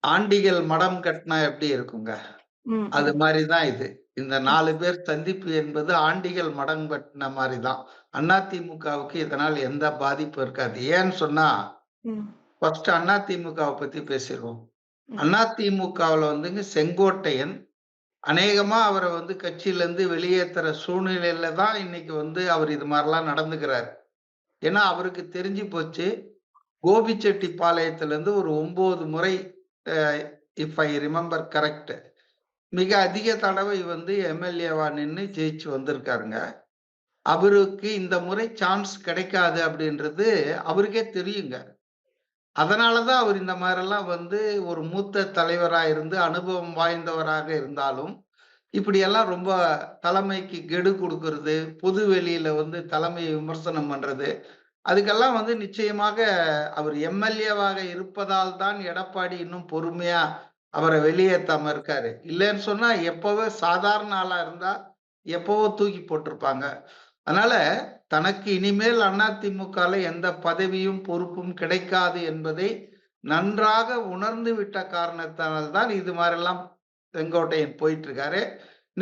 ஆண்டிகள் மடம் கட்டினா எப்படி இருக்குங்க? ம், அது ம், மாரி தான் இது. இந்த ம், 4 பேர் சந்திப்பு என்பது ஆண்டிகள் மடம் கட்டின மாரி தான். அதிமுகவுக்கு இதனால் எந்த பாதிப்பும் இருக்காது. ஏன்னு சொன்னா, ம், ஃபர்ஸ்ட் அதிமுகவ பத்தி பேசிருவோம். ம், அதிமுகவுல வந்துங்க செங்கோட்டையன் அநேகமா அவர வந்து கட்சியிலருந்து வெளியேத்துற சூழ்நிலையில தான் இன்னைக்கு வந்து அவர் இது மாரிலாம் நடந்துக்கிறாரு. ஏன்னா, அவருக்கு தெரிஞ்சு போச்சு. கோபிச்செட்டிப்பாளையத்திலிருந்து ஒரு 9 முறை அ இஃப் ஐ ரிமெம்பர் கரெக்ட். மிக அதிக தடவை வந்து எம்.எல்.ஏவா நின்னு ஜெயிச்சு வந்திருக்காருங்க. அவருக்கு இந்த முறை சான்ஸ் கிடைக்காது அப்படின்றது அவருக்கே தெரியுங்க. அதனால தான் அவர் இந்த மாரிலாம் வந்து ஒரு மூத்த தலைவரா இருந்து அனுபவம் வாய்ந்தவராக இருந்தாலும், இப்படியெல்லாம் ரொம்ப தலைமைக்கு கெடு குடுக்குறது, பொது வெளியில வந்து தலைமைய விமர்சனம் பண்றது, அதுக்கெல்லாம் வந்து நிச்சயமாக அவர் எம்.எல்.ஏவாக இருப்பதால் தான் எடப்பாடி இன்னும் பொறுமையா அவர வெளியேத்தாம இருக்காரு. இல்லன்னு சொன்னா எப்பவோ சாதாரண ஆளா இருந்தா, எப்பவோ தூக்கி போட்டிருப்பாங்க. அதனால தனக்கு இனிமேல் அதிமுகல எந்த பதவியும், பொறுப்பும் கிடைக்காது என்பதை நன்றாக உணர்ந்து விட்ட காரணத்தினால் தான் இது மாரிலாம் செங்கோட்டையன் போயிட்டு இருக்காரு.